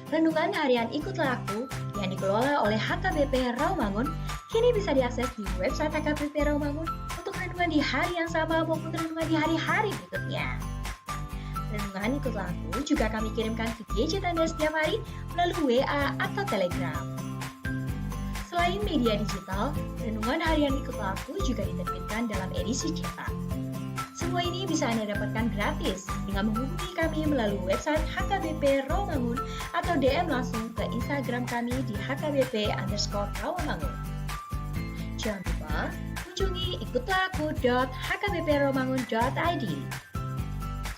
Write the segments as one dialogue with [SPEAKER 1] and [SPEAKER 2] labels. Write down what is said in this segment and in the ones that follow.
[SPEAKER 1] Renungan harian Ikutlah Aku yang dikelola oleh HKBP Rawamangun kini bisa diakses di website HKBP Rawamangun untuk renungan di hari yang sama maupun renungan di hari-hari berikutnya. Renungan Ikutlah Aku juga kami kirimkan ke gadget Anda setiap hari melalui WA atau Telegram. Selain media digital, renungan harian Ikutlah Aku juga diterbitkan dalam edisi cetak. Semua ini bisa Anda dapatkan gratis dengan menghubungi kami melalui website HKBP Rawamangun atau DM langsung ke Instagram kami di HKBP_Rawamangun. Jangan lupa kunjungi ikutlahku.hkbprawamangun.id.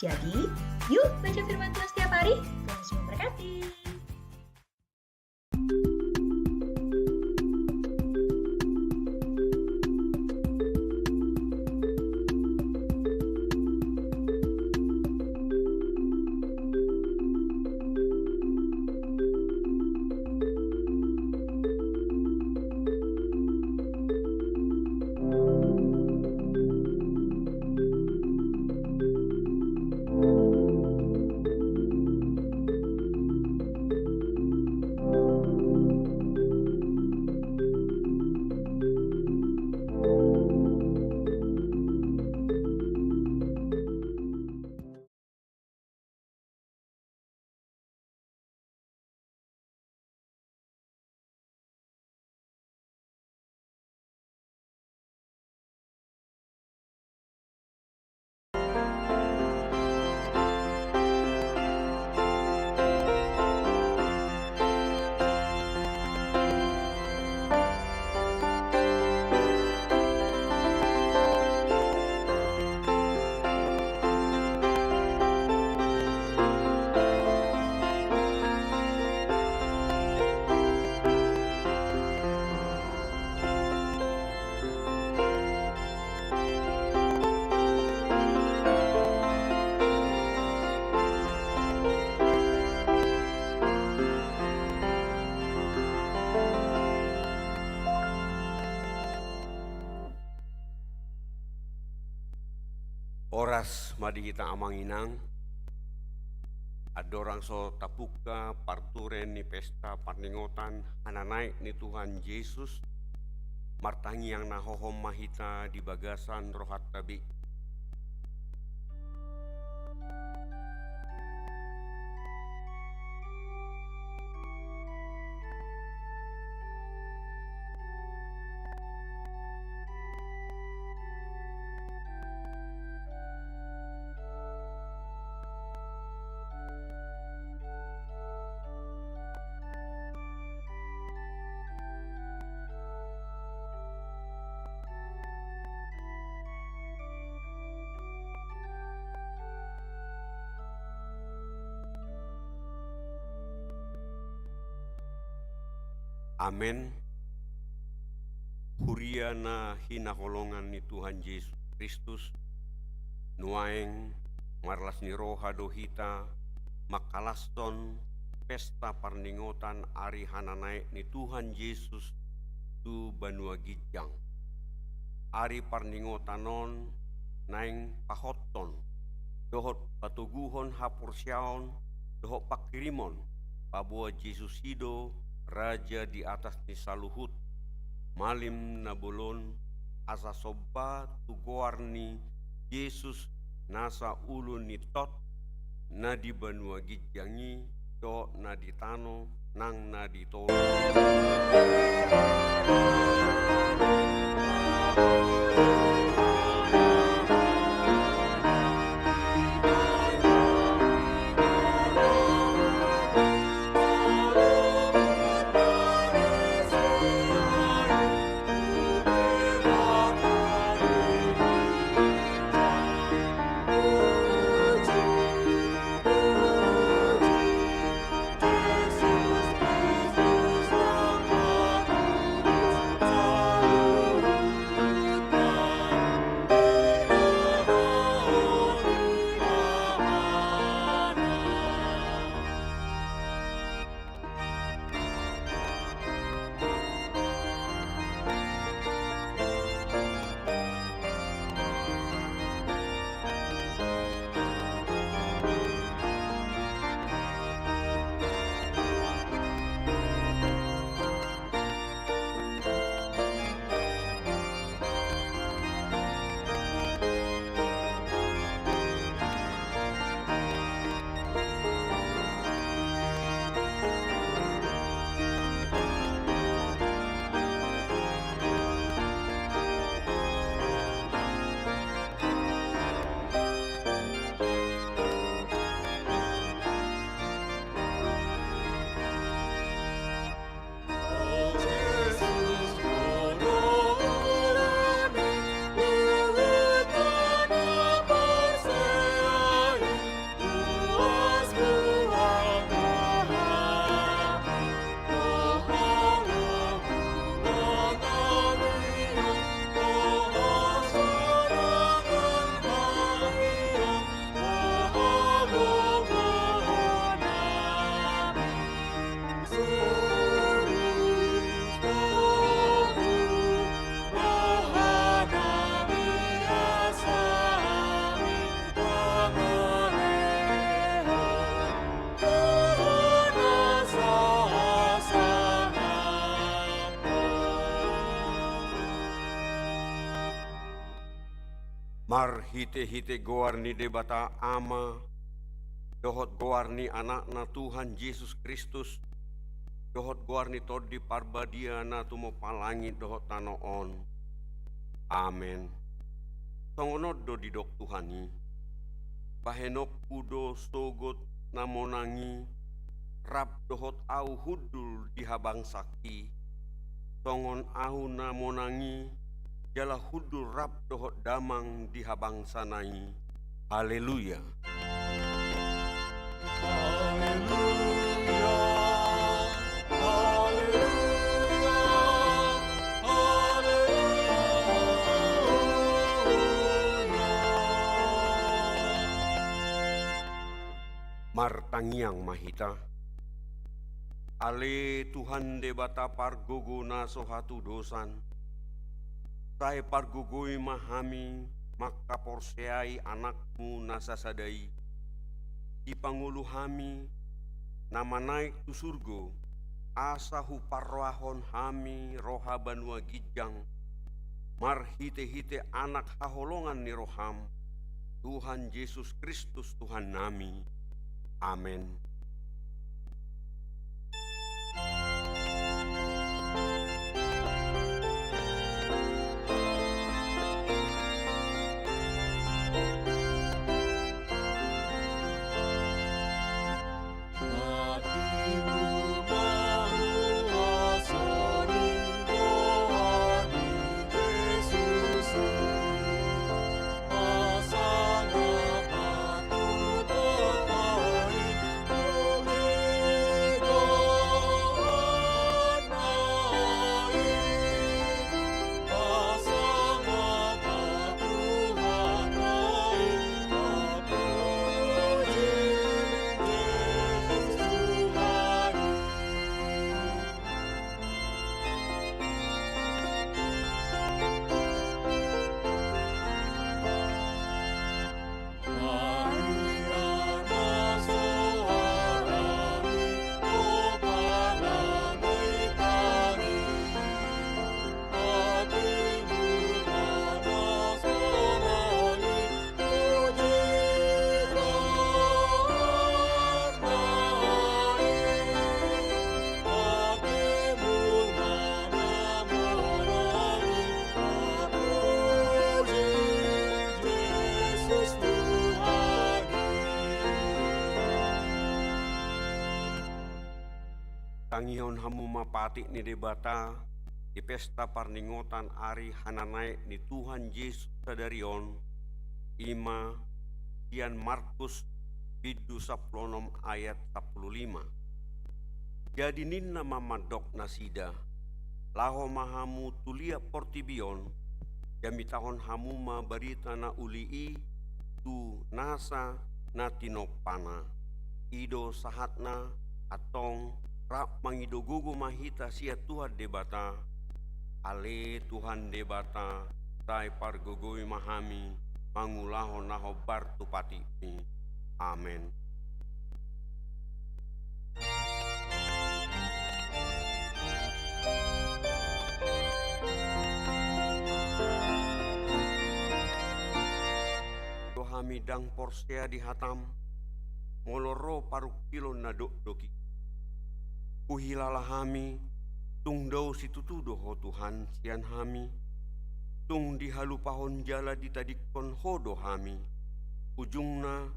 [SPEAKER 1] Jadi, yuk baca firman Tuhan setiap hari. Tuhan Yesus memberkati.
[SPEAKER 2] Oras madi kita amanginang, adorang so tapuka parturen ni pesta parningotan hananai ni Tuhan Yesus, martangi yang nahohom mahita di bagasan rohat tabi. Amen. Huriana hinakolongan ni Tuhan Yesus Kristus, nuaeng marlas ni roha dohita, makalaston pesta parningotan ari hananai ni Tuhan Yesus tu banua gijang. Ari parningotanon naeng pahoton, dohot patuguhon hapursiaon, dohot pakirimon, pabua Yesus hido, Raja di atas ni saluhut, malim nabulon, asa soba tugoarni Yesus nasa ulun ni tot, na di banua gijangi, do na di tano, nang na di tolo. Mar hite-hite goarni debata ama, dohot goarni anakna Tuhan Yesus Kristus, dohot goarni todi parbadiana tumo palangit dohot tanoon. Amen. Songonod do didok Tuhani, bahenok udo sogot namonangi, rap dohot au hudul dihabang saki, songon ahu namonangi, jala hudul rap dohot damang dihabang sanai. Haleluya.
[SPEAKER 3] Haleluya, haleluya, haleluya.
[SPEAKER 2] Martangiang mahita, ale Tuhan debata pargogo na sohatu dosan, sai pargogoi mahami maka porseai anakmu nasasadai, di pangulu hami nama naik tu surgo, asahu parwahon hami roha banua gijang, mar hite-hite anak haholongan ni roham, Tuhan Yesus Kristus Tuhan nami. Amen. Tangion hamu mapati ni debata di pesta parningotan ari hananai ni Tuhan Yesus sadarion ima Dian Markus bidu 16 ayat 15. Jadi ninna mamadok nasida laho mahamu tulia portibion jami tahon hamuma barita na ulii tu nasa na tinopana ido sahatna atong rap mangidogogo mahita sia Tuhan debata ale Tuhan debata sai pargogoi mahami mangulaho naho bartu patimi. Amen. Dohami dang porsea di hatam moloro paruk kilo nadok doki kuhilala hami tung dau situtu doho Tuhan sian hami tung dihalupahon jala ditadikon hodo hami ujungna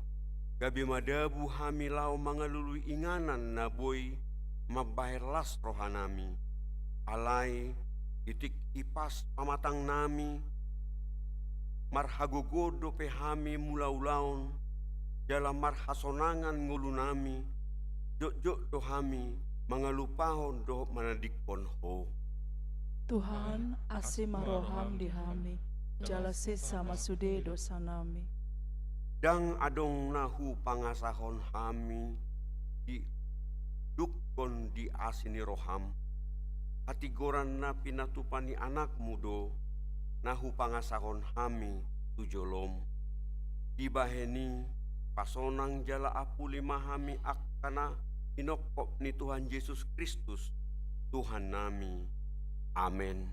[SPEAKER 2] gabi madabu hami lau mangalului inganan na boy mabahir las rohanami alai titik ipas pamatang nami marhagogodo pe hami mulaulaun jala marhasonangan ngulunami jok-jok do hami mangalupahon do manadikon ho.
[SPEAKER 4] Tuhan asi maroham di hami, jala sesa masude dosa nami.
[SPEAKER 2] Dang adong nahu pangasahon hami di dukon di asini roham. Hati goran na pinatupani anak mudo nahu pangasahon hami tujolom. Dibaheni pasonang jala apuli mahami akana inokop ni Tuhan Yesus Kristus Tuhan nami. Amen.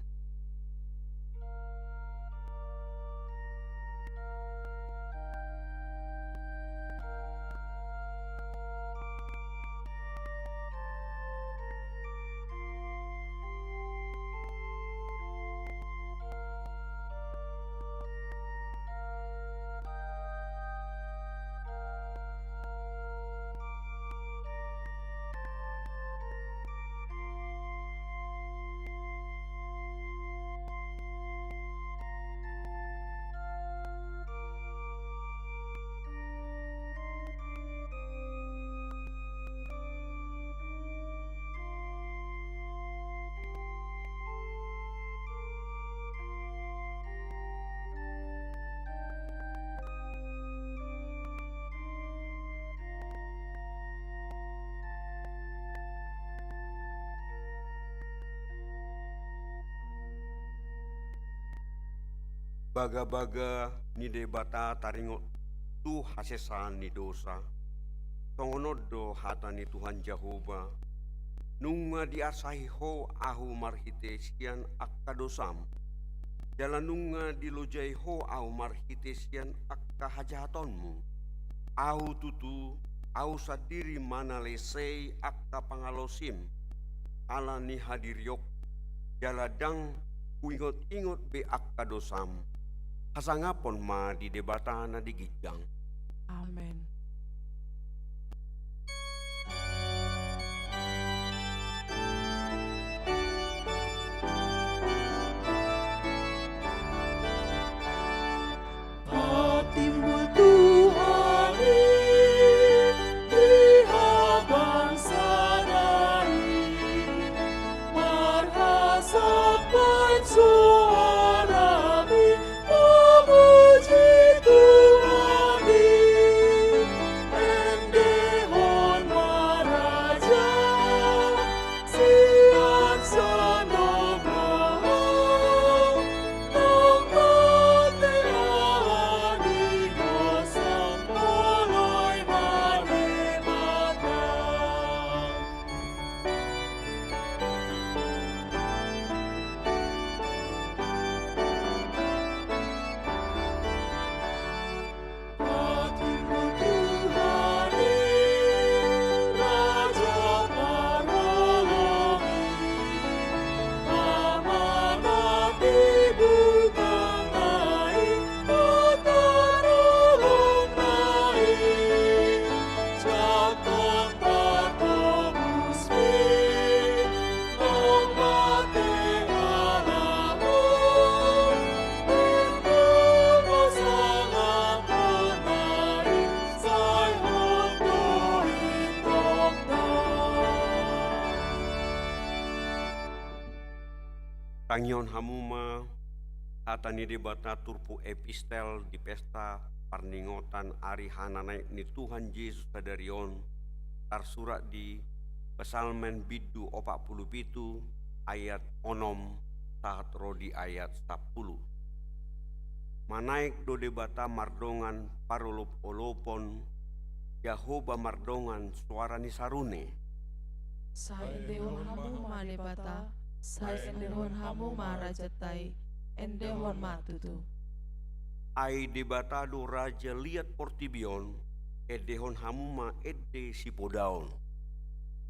[SPEAKER 2] baga-baga ni debata taringot tu hasesan ni dosa. Tongonod do hata ni Tuhan Jehova. Nunga diasahi ho ahu marhite sian akka dosam. Jalan nunga dilojai ho ahu marhite sian akka hajahatonmu. Ahu tutu, ahu sadiri mana lesei akka pangalosim. Ala ni hadiriok, jaladang kuingot-ingot be akka dosam. Hasangapon ma di debata na digijang.
[SPEAKER 4] Amen. Timbul Tuhan lihat bangsa lain, marhasap suara memuji Tuhan, endehon maraja sian sanobraha, tong mateani dosam poloi madebata. Hatimu Tuhan, Raja Parologi, amanat Ibu tengai, petarolong naik, cakap patobus mi, nombate alamu, masalah penai, sai hotoi tokta.
[SPEAKER 2] Tangion hamuma hata ni debata turpu epistel di pesta parningotan ari hananai ni Tuhan Yesus kadarion tarsurat di Pesalmen bidu 47 ayat onom saat rodi ayat 10. Manaik do debata mardongan parolop-olopon Yahova mardongan suara ni sarune.
[SPEAKER 4] Sai endehon hamu madebata, sai endehon hamu marajatai, endehon matutu.
[SPEAKER 2] Ai debatado raja liat portibion edehon hamuma edde sipodaon.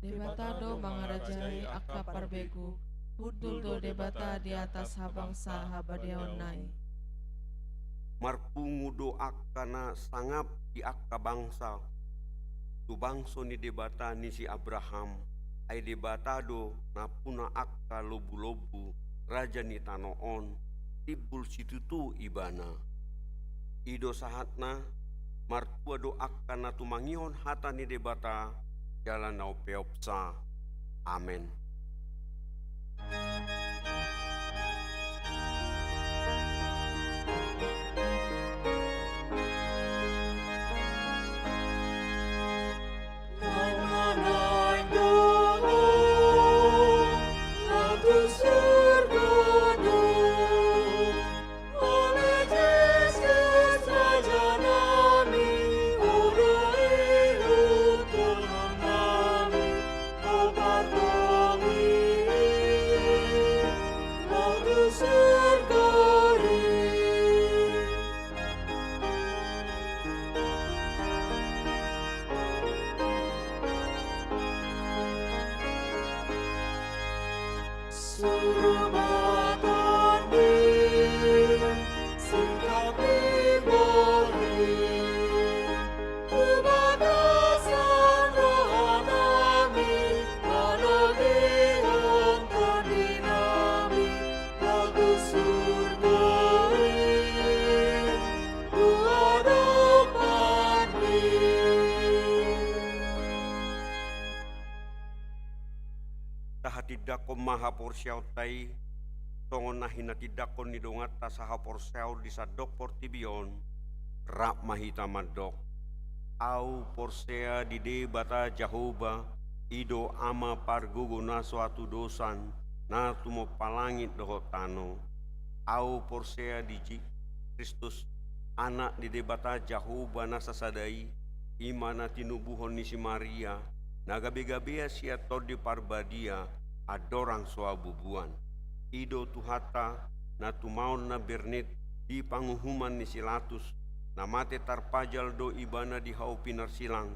[SPEAKER 4] Debata do mangarajai akka parbegu, budul do debata di atas habangsa habadeon nai.
[SPEAKER 2] Marpungu do akkana sangap di akka bangsa. Tu bangso ni debata ni si Abraham. Ai debatado na puna akka lobu-lobu raja ni tanoon tibul situtu ibana. Ido sahatna martua do akkana tumangion hata ni debata jalan nau peopsa. Amen. Tahatidak ko maha porsiaw tay tongon na hinatidak ko nidungat ta saha porsiaw di sadok portibion rap mahita madok au porsea di debata Jehova ido ama pargugo na suatu dosan na tumo palangit doho tano au porsea di Kristus, anak di debata Jahoba na sasadai, imana tinubuhon ni si Maria, nagabe-gabea siya todi parbadia, adorang suabubuan. Ido tuhata na tumaon na bernit di panguhuman ni Silatus, na mate tarpajal do ibana di hau pinarsilang,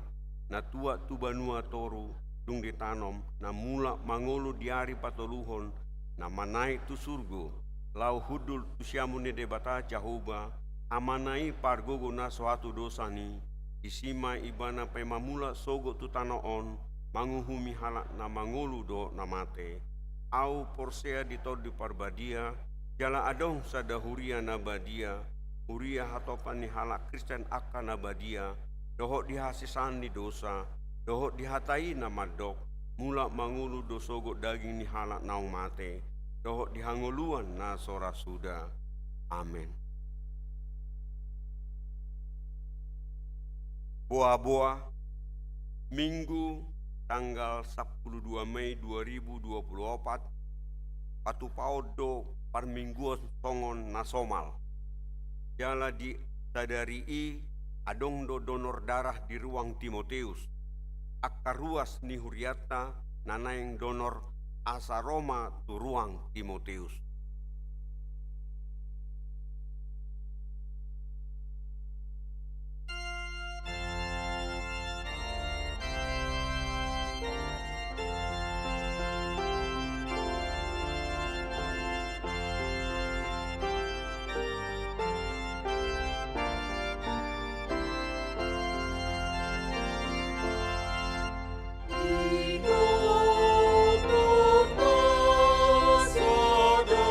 [SPEAKER 2] na tua tubanua toru, dung ditanom, na mula mangolo diari patoluhon, na manai tu surgo, lau hudul tu siamune debata Jahoba, amanai pargogo na suatu dosani, isima ibana pemamula sogo tu tanaon, manguhumi halak na mangolu do na mate, au porsea ditod di parbadia, jala adong sadahuria na badia, huria hatopan ni halak Kristen akan na badia, dohok dihasisan ni dosa, dohok dihatai na madok, mula mangulu dosogo daging ni halak naung mate, dohok dihangoluan na sora suda. Amin. Boa-boa, Minggu tanggal 12 Mei 2024, patupaudo parmingguan songon nasomal. Jala di sadari adong do donor darah di ruang Timoteus. Akaruas ni huriata nanaing donor asa Roma tu ruang Timoteus.
[SPEAKER 3] Sada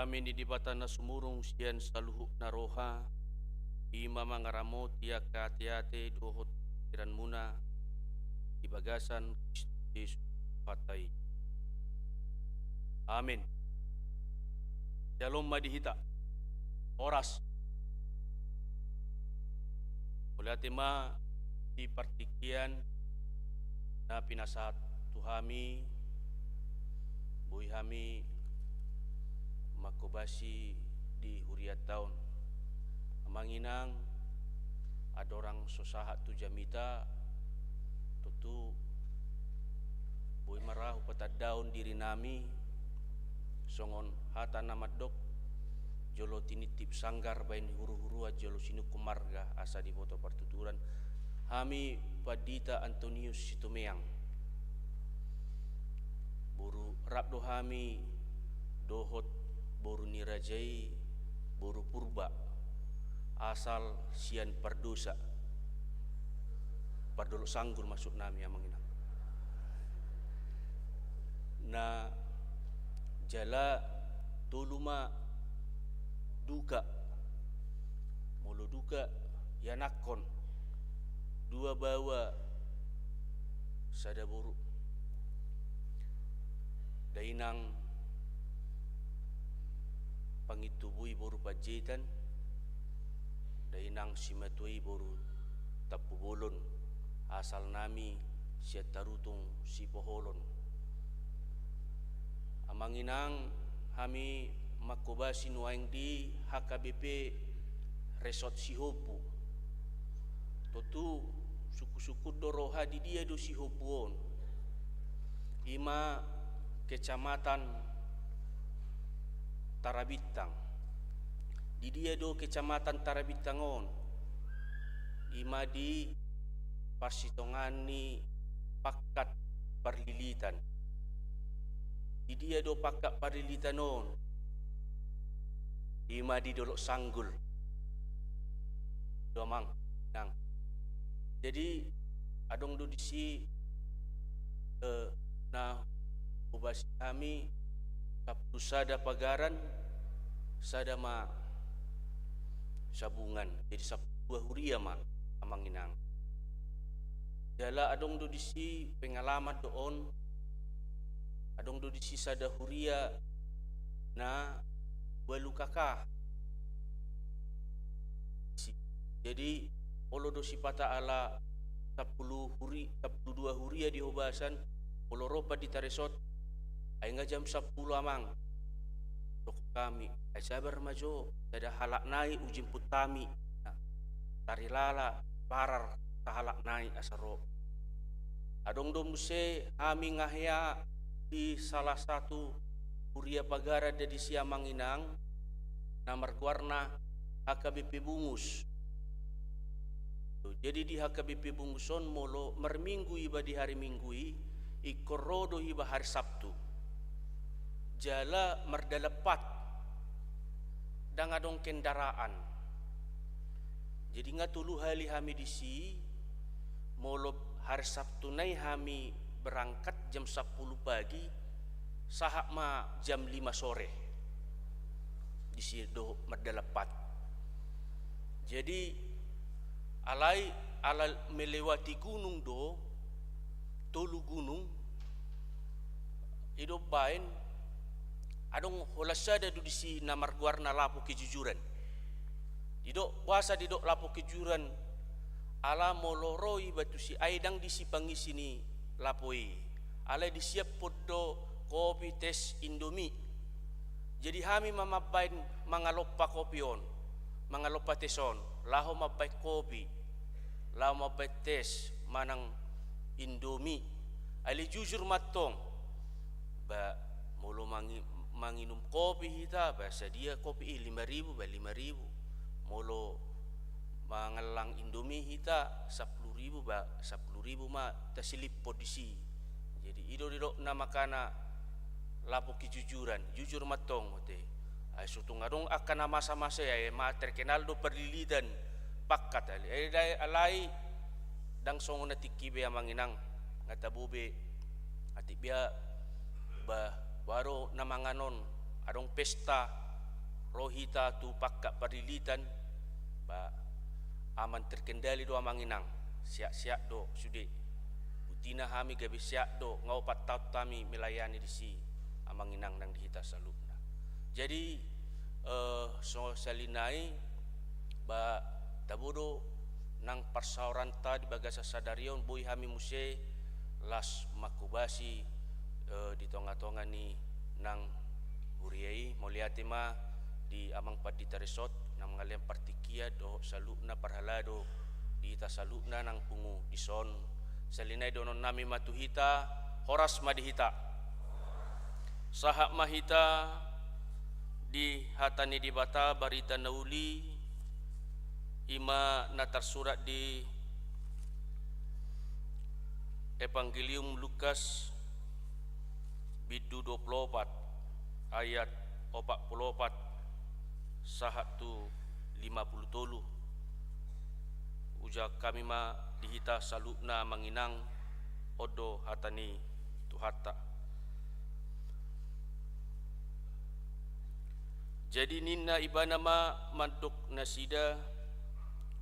[SPEAKER 3] Kami di dibata na sumurong siyan sa luhuk na roha, ima mangaramot ya kati-ati dohot tiran muna, ibagasan Kristus patay. Amin. Shalom madihita. Oras. Mula tema di partikian na pinasat tuhami, buhi hami makobasi di huriat taon. Amanginang adorang sosahat tu jamita tutu buhi marahu patad daun diri nami songon hata namadok jolo tinitip sanggar bain huru-hurua jolo sinu kumarga asa di foto pertuturan hami Padita Antonius Situmeang buru rabdo hami dohot boru nirajai boru purba asal sian perdosa pardolo sanggul masuk nami amang ina na jala toluma duka molo duka yanakon dua bawa sada buruk dainang pangitubui boru pajetan dainang simatui boru tapu bolon asal nami siat tarutung si poholon amanginang hami makobasi nuaing di HKBP Resort Sihopu totu suku-suku doroha di dia do Sihopuon ima kecamatan Tarabitang di dia do kecamatan Tarabitangon ima di Pasitongani Pakat Parlilitan di dia do Pakat Parlilitanon ima di Dolok Sanggul domang nang jadi adong do disi na ubas kami Sabtu sada pagaran sada ma sabungan jadi Sabtu huria ma amanginang jala adong do disi pengalaman doon adong do disi sada huria na walu kakah jadi polo do sipata ala 10 huria di hobasan polo ropa di taresot ay nga jam 10 amang tok kami ay sabar majo ada halak nai ujim putami tarilala parar tahalak nai asaro adong do muse kami ngahya di salah satu huria pagara di Siamanginang namar guarna HKBP Bungus jadi di HKBP Bunguson molo merminggu iba di hari minggui ikorodo iba hari Sabtu jala merdalepat dang adong kendaraan jadi ngatulu hali hami disi molo hari Sabtu nai hami berangkat jam 10 pagi sahak ma jam 5 sore disi do merdalepat jadi alai melewati gunung do tolu gunung ido bain adong holasada do disi namar guarna lapo kejujuran didok puasa didok lapo kejujuran ala moloroi batu si aidang disi pangisini lapoi ala disiap podo kopi tes Indomie jadi hami mamabain mangalopa kopion mangalopa teson laho mabai kopi laho mabai tes manang Indomie ali jujur matong ba molo manginum kopi hita bahasa dia kopi 5.000 ba 5.000 molo mangalang Indomie hita 10.000 ba 10.000 ma tasilip podisi jadi ido nama kana lapo kejujuran jujur matong te ay sutung adong akan masa-masa ya ma terkenal do perlilitan pakat ali alai dang songo na tikibe amanginang ngatabube ati bia ba baro namanganon adong pesta rohita tu pakka parilitan ba aman terkendali do amanginang siak-siak do sude butina hami gabe siak do ngaupat taut tami melayani di si amanginang nang dihita salubna. Jadi so salinai ba tabodo nang parsauran ta di bagasa sadarion boy hami muse las makubasi di tonga-tonga ni nang huriai moliati ma di amang padita resort nang ngalian partikia do salukna parhalado di ita salukna nang pungu di son salinai donon nami matuhita horas madihita sahak mahita di hatani di bata barita nauli ima natar surat di Evangelium Lukas bidu 24 ayat 44 sahat tu 50 uja kami ma dihita salukna manginang odo hatani tuhata. Jadi ninna ibana ma mandok nasida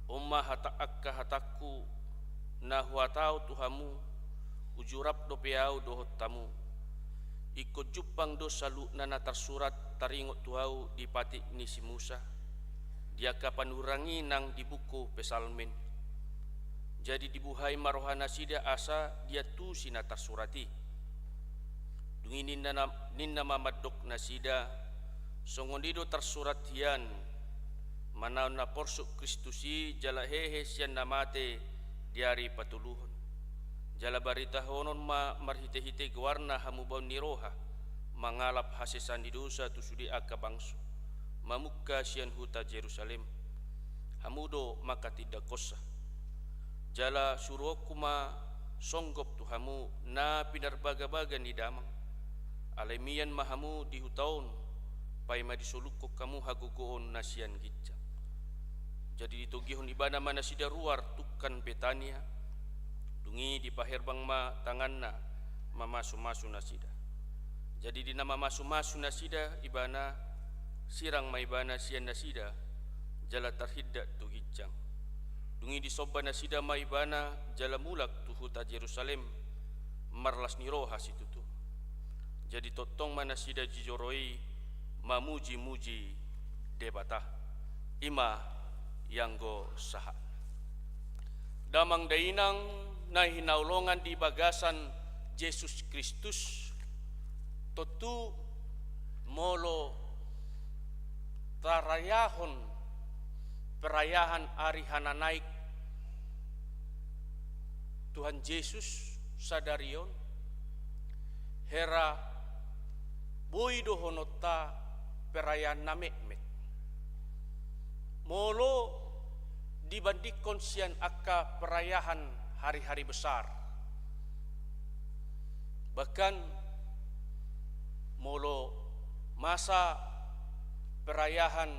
[SPEAKER 3] umma hata akka hataku na huatau tuhamu ujurap do peau do tamu ikut jupang do salukna na tersurat taringot tuhau di patik ni si Musa dia kapan urangi nang di buku pesalmen. Jadi dibuhai marohana sida asa dia tu sina tersurati dungi ninna mamadok nasida songondido tersurat hian mana na porsuk Kristusi jala hehe sian namate diari patuluhon jala barita honon ma marhite-hite gewarna hamubau niroha mangalap hasesan di dosa tu sudi aka bangsu mamukka sian huta Jerusalem hamudo maka tidak kosa jala suruhkuma songgop tu hamu na pinarbaga-baga ni damang alemian mahamu di hutaun pai ma disolukko kamu hagogoon nasian gijja. Jadi ditogihon ibana mana sida ruar tukan Betania dungi di paherbang ma tanganna mamasu-masu nasida. Jadi di nama masu-masu nasida ibana sirang ma ibana sian nasida jala tarhidda tu gijjang dungi di soba nasida ma ibana jala mulak tu huta Jerusalem marlas niroha situ tu. Jadi totong mana sida jijoroi mamuji-muji debatah ima yang go saha damang dainang na hinaulongan di bagasan Yesus Kristus totu molo tarayahon perayaan hari hananaik Tuhan Yesus sadarion hera boido honota perayaan namekmek molo dibandingkan sian akka perayaan hari-hari besar bahkan molo masa perayaan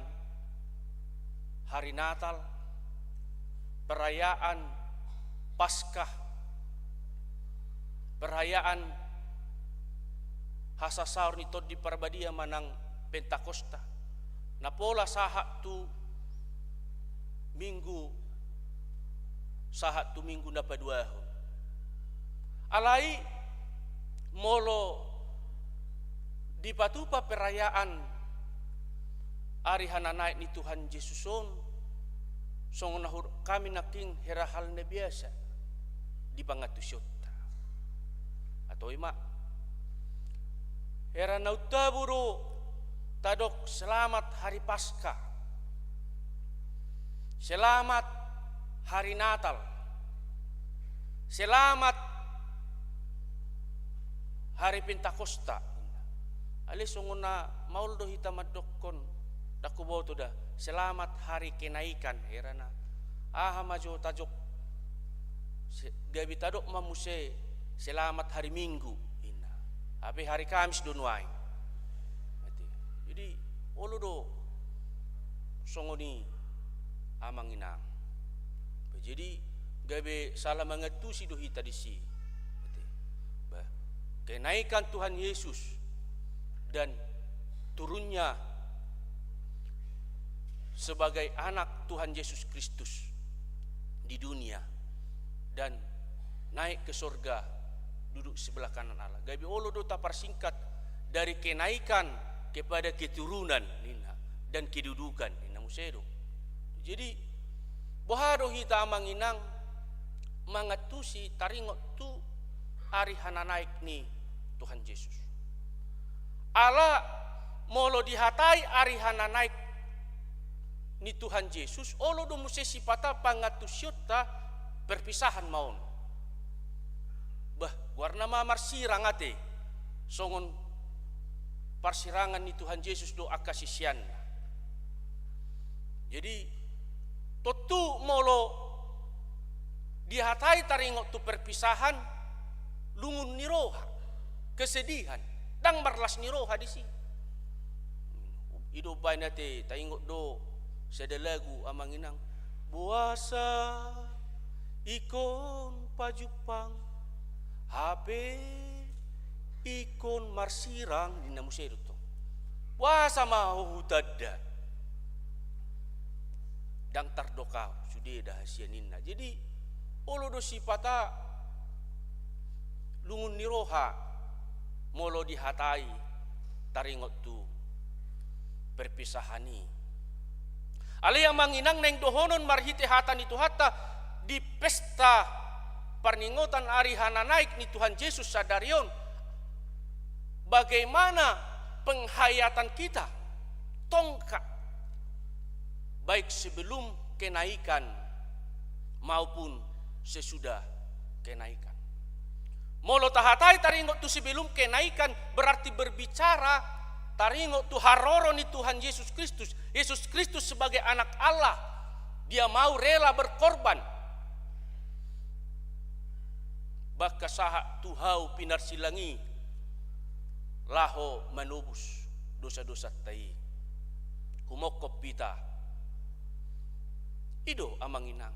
[SPEAKER 3] hari Natal perayaan Paskah perayaan hasa sahur ni tod di parbadia manang Pentakosta na pola sahat tu minggu sahat tu minggu na paduahon alai molo di patupa perayaan ari hananaik ni Tuhan Yesuson song nahur kami naking herahal na biasa di pangatusyota atau ima hera nautaburo tadok selamat hari Paskah selamat hari Natal selamat hari Pentakosta ali sunguna mauldo hitamadokon dakubo tu dah selamat hari kenaikan herana aha majo tajok gabi tadok mamuse selamat hari Minggu ina api hari Kamis dunwai jadi oludo songoni amanginang jadi gabe salah mengetusi dohita disi kenaikan Tuhan Yesus dan turunnya sebagai anak Tuhan Yesus Kristus di dunia dan naik ke surga duduk sebelah kanan Allah. Gabi olo do persingkat dari kenaikan kepada keturunan nina dan kedudukan nina musedo. Jadi bohado hita manginang mangatusi taringot tu ari hana naik ni Tuhan Yesus. Allah molo dihatai ari hana naik ni Tuhan Yesus, olo do muse sipata pangatusyota perpisahan maun. Bah, warna mamar sirang ate songon persirangan ni Tuhan Yesus do akasisian. Jadi totu molo dihatai taringot tu perpisahan lungun niroha kesedihan dang marlas niroha di sini. Ido bainate taingot do sada lagu amanginang buasa ikon pajupang HP ikon marsirang di namusedo to buasa mau hutadda dang tardokau sudah dah hasianinna. Jadi olo do sipata lungun niroha molo dihatai taringot tu perpisahani. Ali yang manginang neng dohonon marhite hatan itu hatta di pesta perningotan ari hana naik ni Tuhan Yesus sadarion bagaimana penghayatan kita tongkat baik sebelum kenaikan maupun sesudah kenaikan. Molo tahatai taringot tu sebelum kenaikan berarti berbicara taringot tu haroro ni Tuhan Yesus Kristus. Yesus Kristus sebagai anak Allah, dia mau rela berkorban. Baka saha tuhau pinar silangi laho manubus dosa-dosa tai. Humokop pita. Ido amanginang.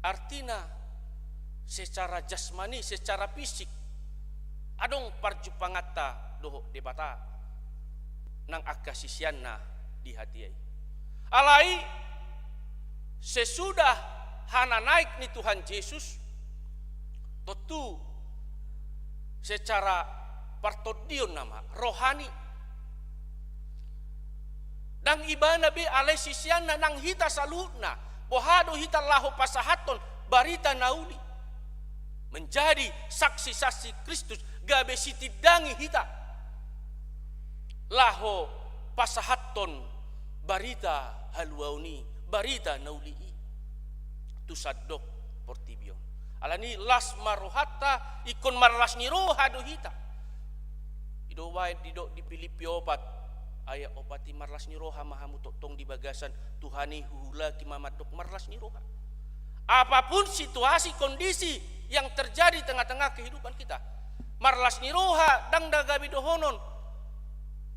[SPEAKER 3] Artina secara jasmani, secara fisik adong parjupangata doho debata nang akasisianna di hati ai. Alai sesudah hana naik ni Tuhan Yesus tentu secara partodion nama rohani dan ibana be alai sisianna nang hita salutna bohado hita lahu pasahaton barita nauli menjadi saksi-saksi Kristus gabe sitidangi hita laho pasahaton barita haluauni barita naulii tu sadok portibion alani las marohata ikon marlas niroha dohita ido wae didok di Filipi 4 ayat opati marlas niroha mahamu tong di bagasan Tuhani hula kimamadok marlas niroha. Apapun situasi kondisi yang terjadi tengah-tengah kehidupan kita marlas niroha dang dagabi dohonon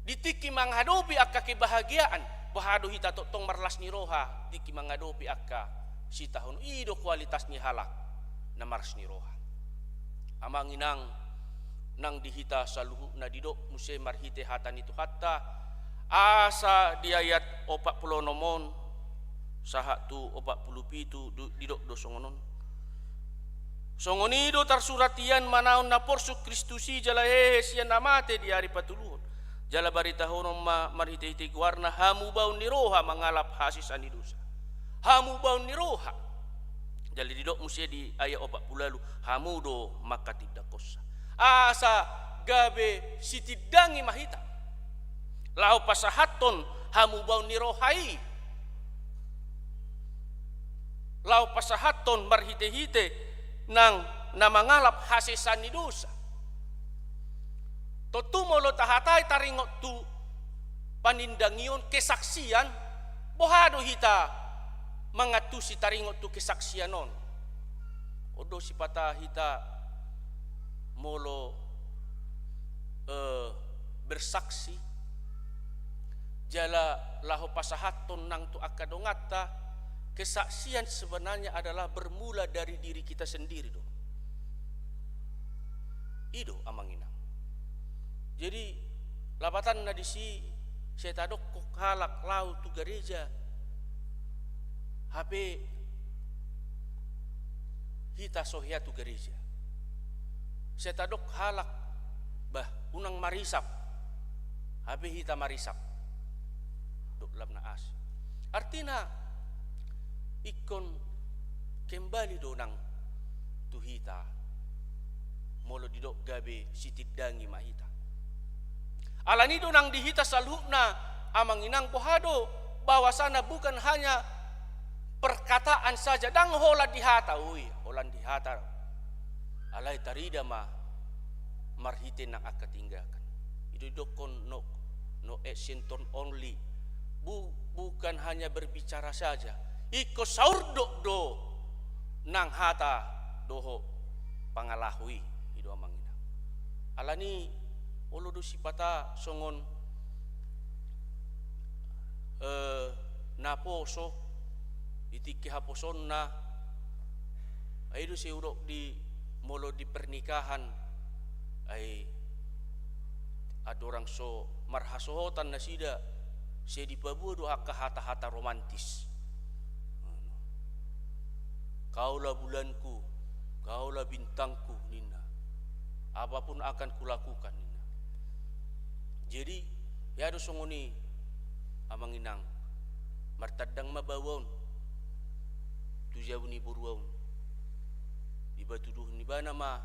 [SPEAKER 3] ditiki manghadopi akka kebahagiaan bahado hita tong marlas niroha diki manghadopi akka si tahun ido kualitas ni halak na mars niroha amanginang nang dihita saluhu na didok muse marhite hatan itu hatta asa di ayat 40 nomon saha tu 47 didok do songonon songonido tarsuratian manaon na porsu Kristusi jala sian namate di hari patuluhon jala barita honom marhite-hite guarna hamu baun niroha mangalap hasisan dosa hamu baun niroha jali didok musia di ayat 40 lalu hamu do maka tidak kosa asa gabe sitidangi mahita lau pasahaton hamu baun nirohai lau pasahaton marhite-hite nang namangalap hasisan dosa totu molo tahatai taringot tu panindangion kesaksian bohado hita mangatusi taringot tu kesaksianon odo sipata hita molo bersaksi jala laho pasahaton nang tu akadongata kesaksian sebenarnya adalah bermula dari diri kita sendiri do ido amanginang. Jadi labatan na disi saya tadok kok halak lau tu gereja HP hita sohiatu gereja. Setadok halak bah unang marisap. HP hita marisap. Dok lam naas. Artinya ikon kembali donang tuhita molo didok gabe sitiddangi mahita. Alani donang dihita salhukna amanginang pohado bahwasana bukan hanya perkataan saja dang hola dihata holan dihata alai tarida ma marhite na akatinggakan itu dokon no action only bukan hanya berbicara saja iko saur do nang hata doho pangalahui itu amangina alani olo do sipata songon naposo itiki haposonna aido seurok di molo di pernikahan ai ada orang so marhasohotan nasida se di pabu do akka hata-hata romantis kaulah bulanku kaulah bintangku nina apapun akan kulakukan nina jadi ya do songoni amanginang martadang mabawon tujawni buruaun ibatuduh ni bana ma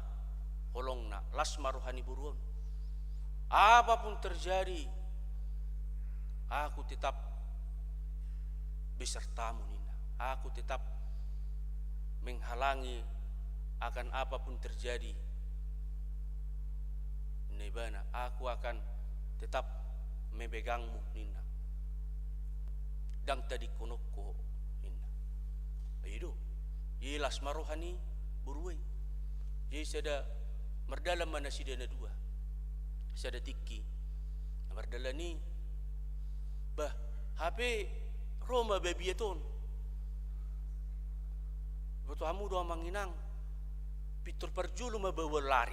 [SPEAKER 3] holongna las maruhani buruaun apapun terjadi aku tetap besertamu nina aku tetap menghalangi akan apapun terjadi nibana aku akan tetap memegangmu nina dang tadi konokko nina aido ilas marohani buruai jadi sada merdalam mana sidana dua sada tiki merdalani bah HP Roma babieton betul amu doa manginang pitur perjulu mabawa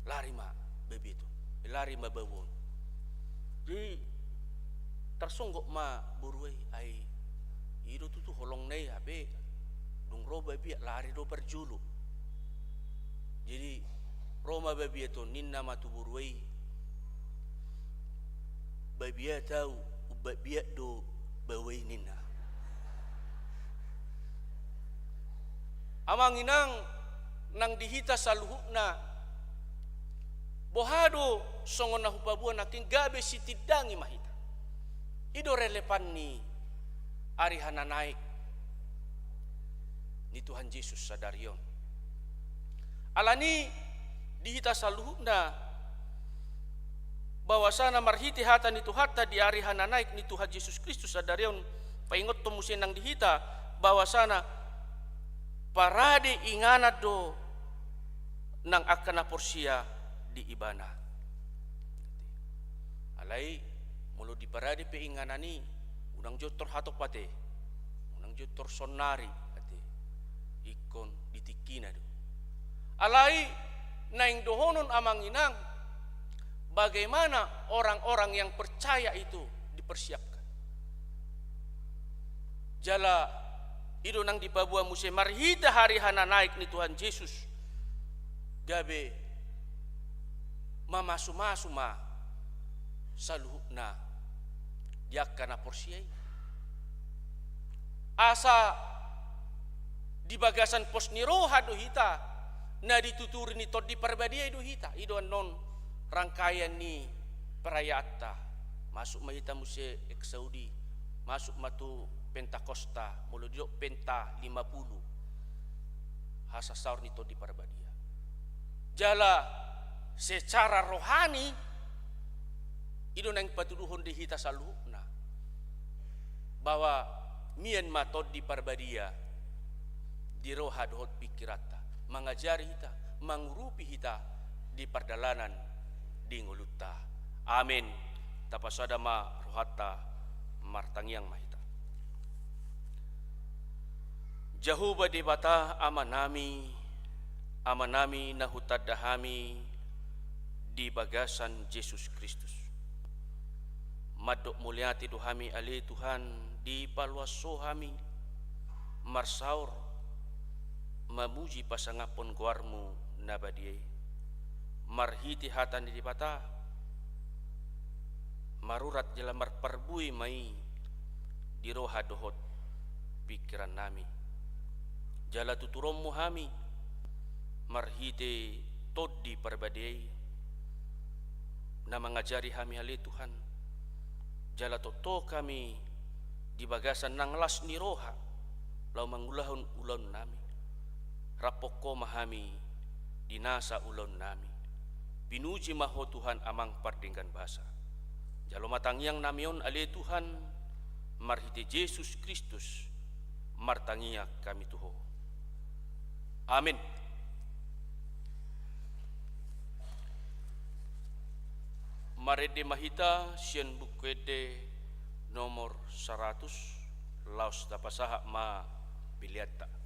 [SPEAKER 3] lari ma baby itu lari ma bawon jadi tersonggok ma buruai ai ido tuh holong nei HP dung roba biak lari do perjulu jadi Roma baby itu ninna ma tu buruai baby tahu baby do bawai ninna amanginang nang dihita saluhukna bohado songon na hupabuan naking gabe sitiddangi mahita ido relevan ni arihana naik ni Tuhan Yesus sadarion alani dihita saluhukna bahwasana marhiti hata ni tuhata di arihana naik ni Tuhan Yesus Kristus sadarion paingot to musin nang dihita bahwasana parade inganat do nang akana porsia di ibana alai mulo di parade pe inganani unang jotor hatok pate unang jotor sonari ate ikon ditikina do alai naing dohonon amanginang bagaimana orang-orang yang percaya itu dipersiapkan jala ido nang di Papua musim marhita hari hana naik ni Tuhan Yesus gabe mamasu-masu ma saluhukna diakana porsiai asa di bagasan pos ni roha do hita na dituturi ni tod di parbadia do hita ido non rangkaian ni perayata masuk mahita muse ek Saudi masuk matu Pentakosta mulu diok penta 50 hasa saur nito di parbadia jala secara rohani ido nang patuduhon di hita saluhna bahwa mien matod di parbadia di roha dohot pikirata mengajari hita mengurupi hita di perdalanan di ngulutta amin tapasada ma rohata martangiang mahita Jahuba di bata amanami nahutadahami di bagasan Yesus Kristus. Madok mulyati duhami ali Tuhan di paluaso hami marsaur memuji pasangapon guarmu nabadie marhiti hatan di pata marurat jelamar parbui mai di roha dohot pikiran nami jala tuturom muhami marhite tod di parbadei na mengajari kami hal Tuhan jala toto kami di bagasan nang las ni roha lau mangulahun ulon nami rapoko mahami dinasa ulon nami pinuji maho Tuhan amang pardingkan bahasa jalo matangiang namion ale Tuhan marhite Yesus Kristus martangia kami tuho amin. Marede mahita sian bukwede nomor 100 laos dapasaha ma biliata.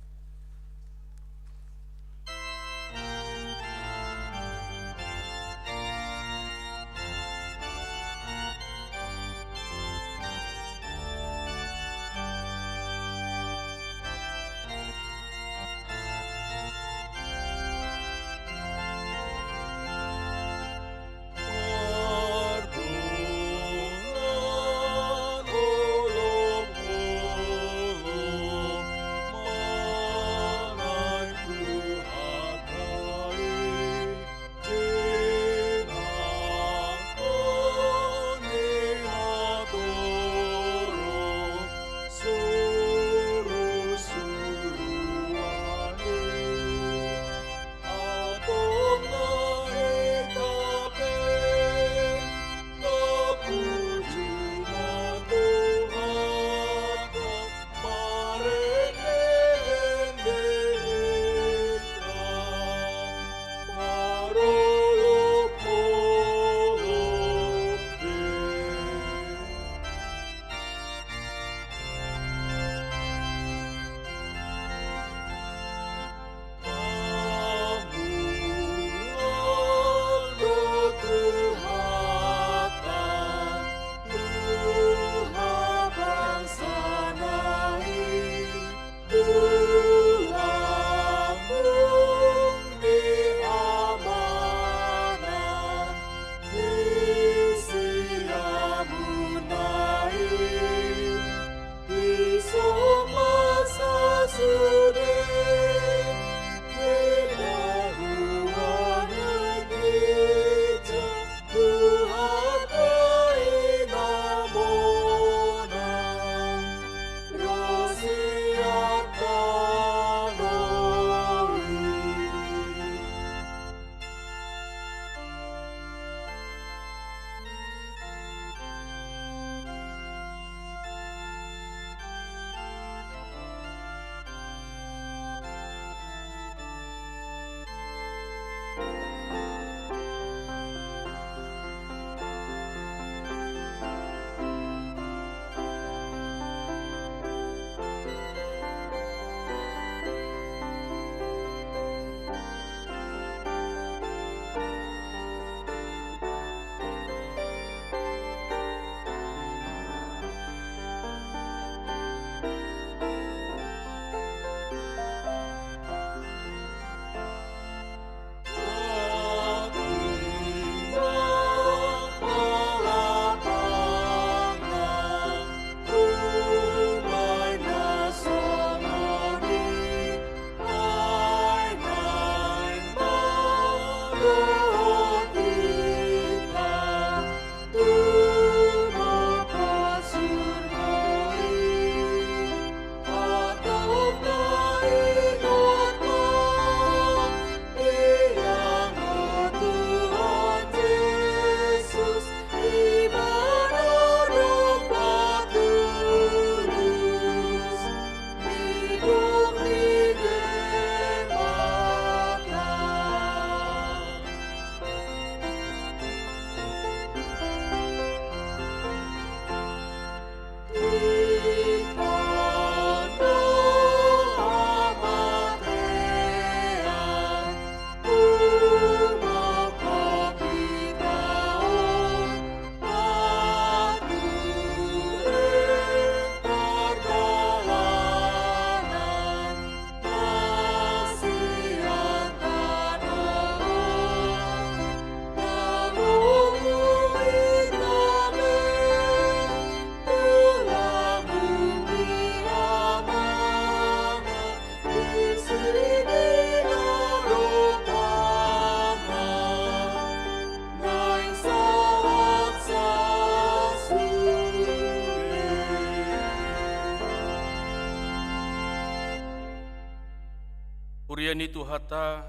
[SPEAKER 3] Hurian itu hata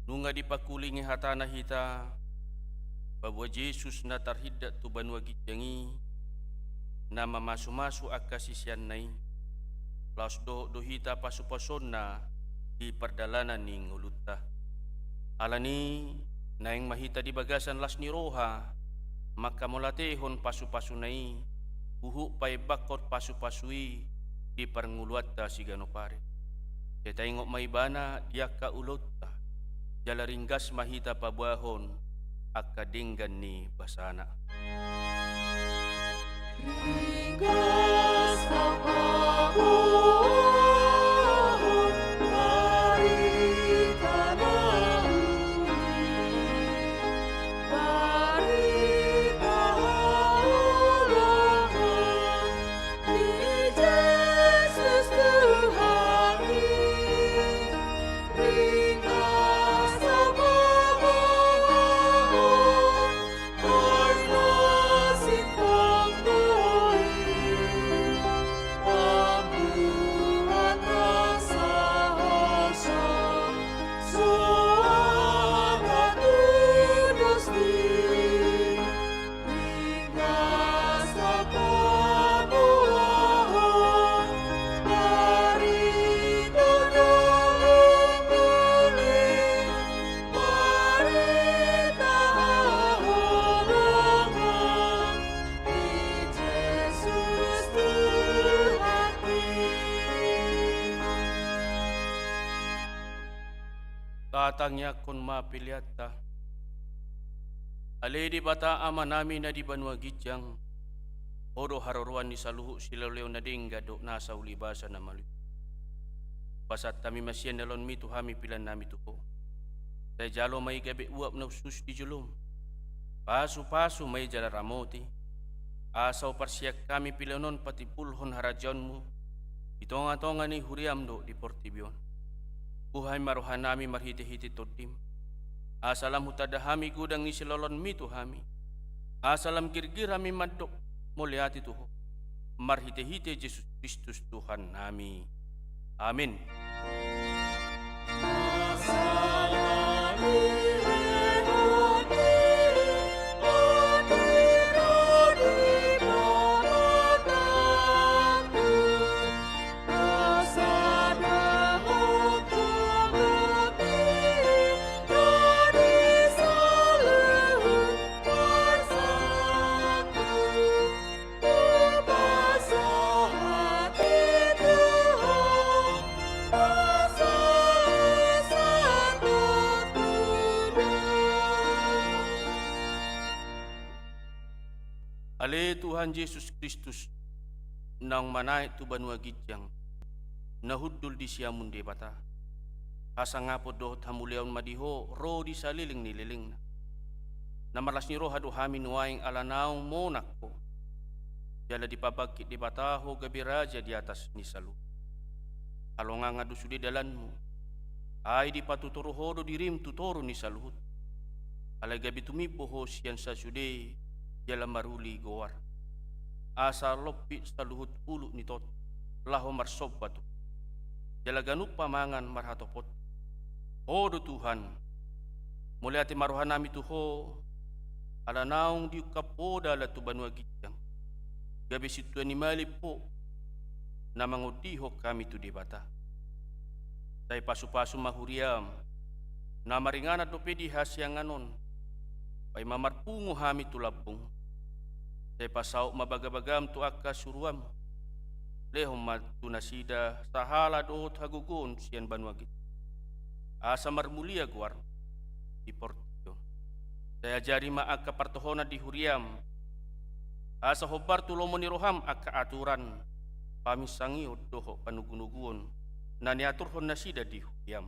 [SPEAKER 3] nunga dipakulingi hatana hita bahwa Yesus na tarhidat tu banua gijangi nama masu-masu akasisian nai laos do hita pasu-pasonna di perdalanan ni nguluta alani naing mahita di bagasan las ni roha maka molatehon pasu-pasu nai uhu pai bakot pasu-pasui di pernguluata si ganopare tengok maibana dia ka ulota jala ringgas mahita pabuahon akadinggan ni basana
[SPEAKER 4] Ringgas pabuahon barita nauli barita ulangan di Yesus Tuhan ringgas pabuahon ay nasintang doi pambuhat rasa hasa suara tunas di ringgas pabuahon barita nauli barita ulangan di Yesus Tuhan.
[SPEAKER 3] tatangnya kon mapiliata ale di bata ama nami na di banua gijang odo haroruan ni saluhu silaleo na dingga do nasa ulibasa na malu pasat kami masyan nalon mi tu hami pilan nami tuho saya jalo may gabi uap na usus di julum pasu-pasu may jala ramoti asaw parsiyak kami pilanon pati pulhon harajon mo itonga-tonga ni huriam do di Portibion buhay maruhan nami marhiti-hiti totim asalam hutada hami gudang ni silolon mi tu hami asalam girgir hami madok muliati tuho marhiti-hiti Yesus Kristus Tuhan nami amin. Ale Tuhan Yesus Kristus nang manai tu banua gijang nahudul di siamun de bata asa ngapo do tamuliaun madiho ro di saliling ni liling na malas ni roh hadu hami nuaing alanaw monakko jala dipabagkit di bata ho gabi raja di atas ni salu alonga ngadu sudi dalanmu ay di patuturo hodo dirim tutoro ni saluhut alay gabi tumibo ho siyan sa sudi jala maruli goar asa lopi saluhut ulu ni tot laho marsob batu jala ganuk pamangan marhatopot odo Tuhan mulai ati maruhan nami tuho ala naong di kapoda la tu banua gijang gabi situ ni mali po na mangudiho kami tu di bata tay pasu-pasu mahuriam na maringana do pedi hasyanganon pay mamarpungo hami tu labong tay pasaw mabagabagam tu akka suruam lehom matunasida sahala dohot hagugon siyan banua gijang asa marmulia guar di Portibion saya jari ma akka partohona di huriam asa hobar tulomo ni roham akka aturan pamisangio doho panugunuguon na niaturhon nasida di huriam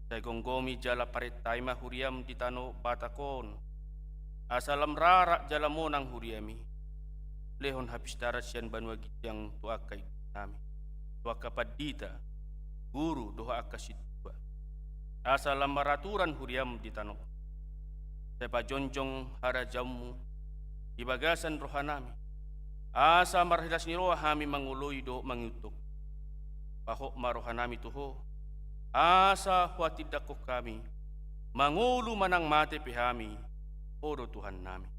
[SPEAKER 3] saya gonggomi jala paretay ma huriam di tano batakon asalam rara jala monang huriami lehon habis darat siyan banua gijang tu akka nami tu akka padita guru doho akka situa asalam maraturan huriam di tano sepa jonjong harajamu di bagasan rohanami asa marhilas ni roha hami mangului do mangutuk pahok marohanami tuho asa huatidako kami, mangulu manang mate pihami, odo Tuhan nami.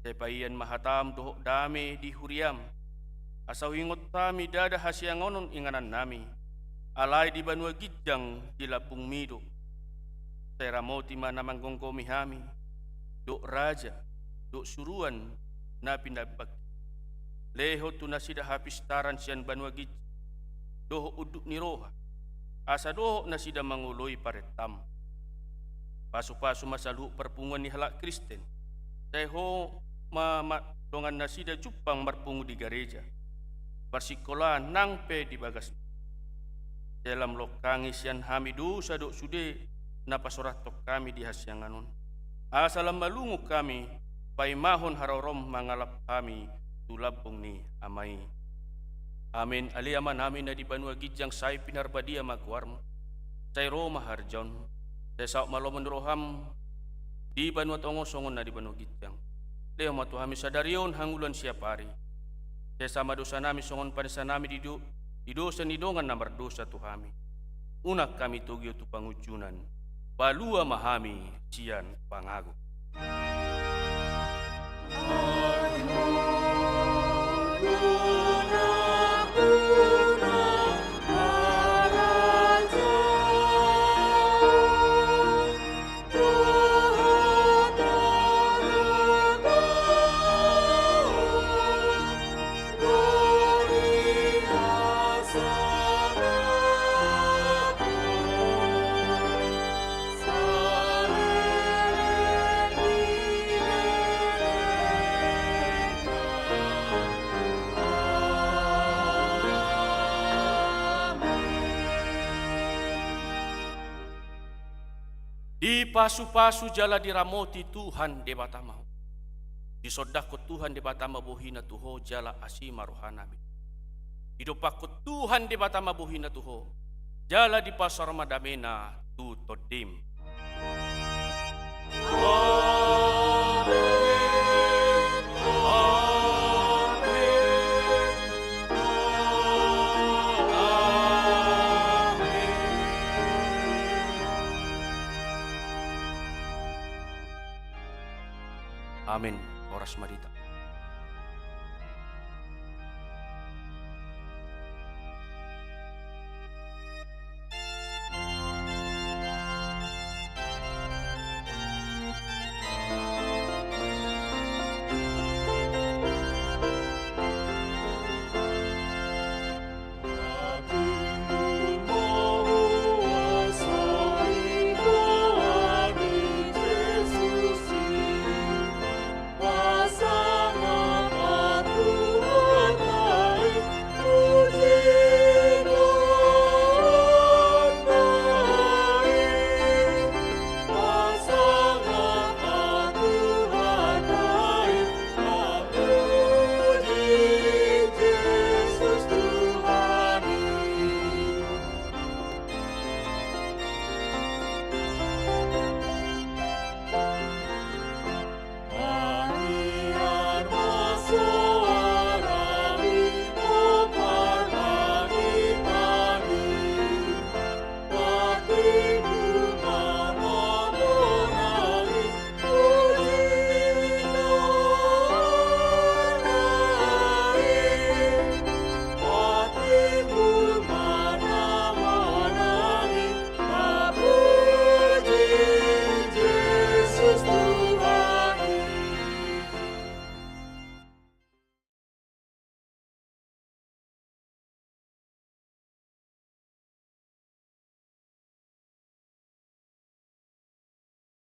[SPEAKER 3] Sepaian mahatam doho dame di huriam, asa hingot kami dada hasiangonon inganan nami, alay di banua gijang di lapung mido. Seramoti mana manggongkomi hami, dok raja, dok suruan na pinabag. Leho tu nasida hapistaran sian banua gij, doho uduk niroha, asa doho nasida manguloi paretam. Pasu-pasu masalu perpunguan ni halak Kristen, seho dongan nasida jupang marpungu di gereja, persikola nangpe di bagas. Dalam lokangi sian hami dosa dok sude, napasorat tok kami di hasyanganon. Asalam malungu kami, pai mahon harorom mangalap kami, tulabong ni amai. Amin. Aliaman amin na di banua gijang say pinarbadia magwarmo. Say Roma harjon. Say saok malomon roham, di banua tongo songon na di banua gijang. Leo matu hami sadarion hangulan siapari. Say sama dosa nami songon panisa nami di dosa nidongan namar dosa tuhami. Unak kami tugyo tu pangujunan. Balua mahami cian pangagu. Di pasu-pasu jala diramoti Tuhan debata mau. Di sodako Tuhan debata mabuhina tuho jala asima rohanami. Di dopako Tuhan debata mabuhina tuho jala di pasar madamena tu todim. Amin. Oras marita.